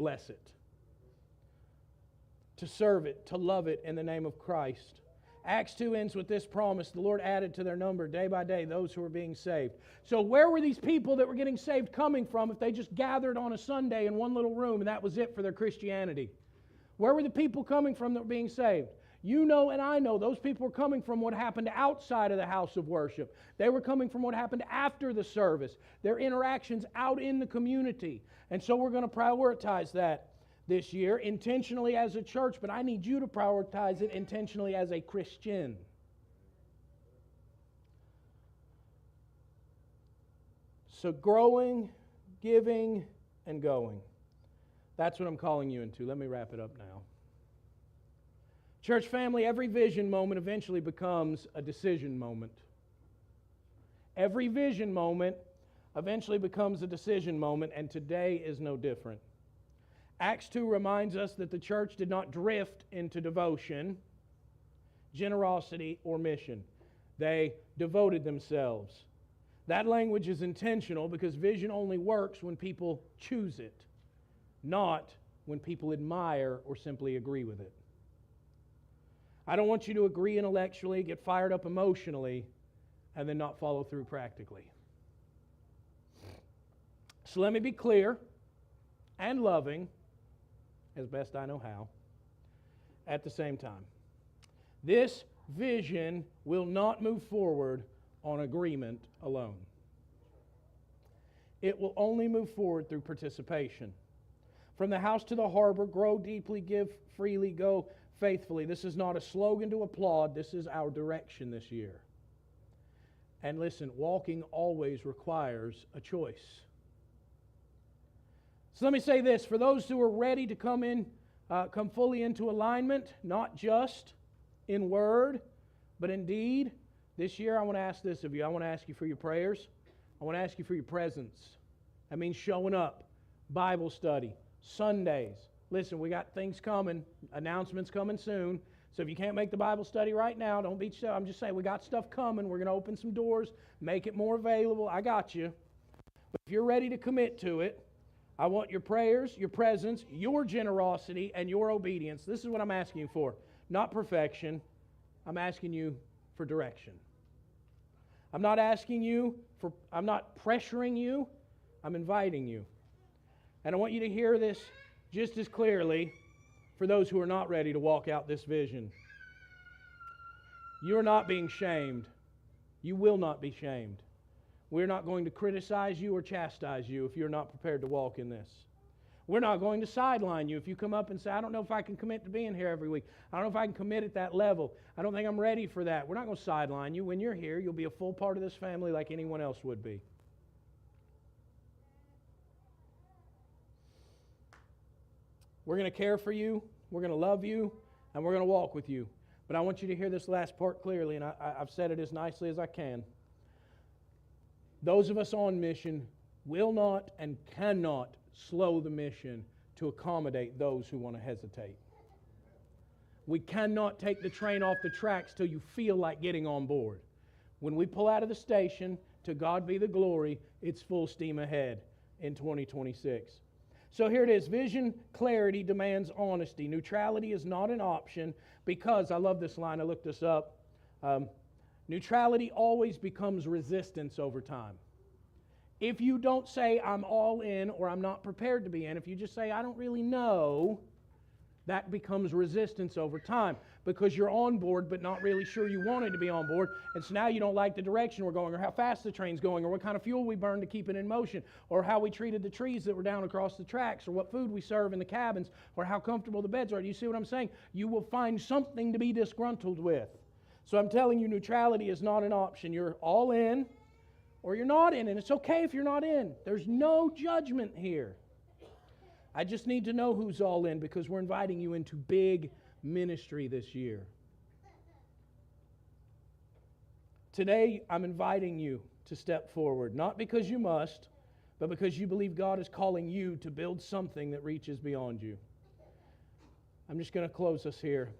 bless it, to serve it, to love it in the name of Christ. Acts 2 ends with this promise: the Lord added to their number day by day those who were being saved. So where were these people that were getting saved coming from if they just gathered on a Sunday in one little room and that was it for their Christianity? Where were the people coming from that were being saved? You know and I know those people were coming from what happened outside of the house of worship. They were coming from what happened after the service, their interactions out in the community. And so we're going to prioritize that this year intentionally as a church, but I need you to prioritize it intentionally as a Christian. So growing, giving, and going. That's what I'm calling you into. Let me wrap it up now. Church family, every vision moment eventually becomes a decision moment. Every vision moment eventually becomes a decision moment, and today is no different. Acts 2 reminds us that the church did not drift into devotion, generosity, or mission. They devoted themselves. That language is intentional because vision only works when people choose it, not when people admire or simply agree with it. I don't want you to agree intellectually, get fired up emotionally, and then not follow through practically. So let me be clear and loving, as best I know how, at the same time. This vision will not move forward on agreement alone. It will only move forward through participation. From the house to the harbor, grow deeply, give freely, go faithfully. This is not a slogan to applaud. This is our direction this year. And listen, walking always requires a choice. So let me say this: for those who are ready to come fully into alignment, not just in word, but in deed, this year I want to ask this of you. I want to ask you for your prayers. I want to ask you for your presence. That means showing up, Bible study, Sundays. Listen, we got things coming, announcements coming soon. So if you can't make the Bible study right now, don't beat yourself. I'm just saying we got stuff coming. We're going to open some doors, make it more available. I got you. But if you're ready to commit to it, I want your prayers, your presence, your generosity, and your obedience. This is what I'm asking you for. Not perfection. I'm asking you for direction. I'm not pressuring you. I'm inviting you. And I want you to hear this just as clearly for those who are not ready to walk out this vision. You're not being shamed. You will not be shamed. We're not going to criticize you or chastise you if you're not prepared to walk in this. We're not going to sideline you if you come up and say, I don't know if I can commit to being here every week. I don't know if I can commit at that level. I don't think I'm ready for that. We're not going to sideline you. When you're here, you'll be a full part of this family like anyone else would be. We're going to care for you, we're going to love you, and we're going to walk with you. But I want you to hear this last part clearly, and I've said it as nicely as I can. Those of us on mission will not and cannot slow the mission to accommodate those who want to hesitate. We cannot take the train off the tracks till you feel like getting on board. When we pull out of the station, to God be the glory, it's full steam ahead in 2026. So here it is. Vision clarity demands honesty. Neutrality is not an option because, I love this line, I looked this up, neutrality always becomes resistance over time. If you don't say, I'm all in, or I'm not prepared to be in, if you just say, I don't really know, that becomes resistance over time because you're on board but not really sure you wanted to be on board, and so now you don't like the direction we're going or how fast the train's going or what kind of fuel we burn to keep it in motion or how we treated the trees that were down across the tracks or what food we serve in the cabins or how comfortable the beds are. Do you see what I'm saying? You will find something to be disgruntled with. So I'm telling you, neutrality is not an option. You're all in or you're not in, and it's okay if you're not in. There's no judgment here. I just need to know who's all in because we're inviting you into big ministry this year. Today, I'm inviting you to step forward, not because you must, but because you believe God is calling you to build something that reaches beyond you. I'm just going to close us here.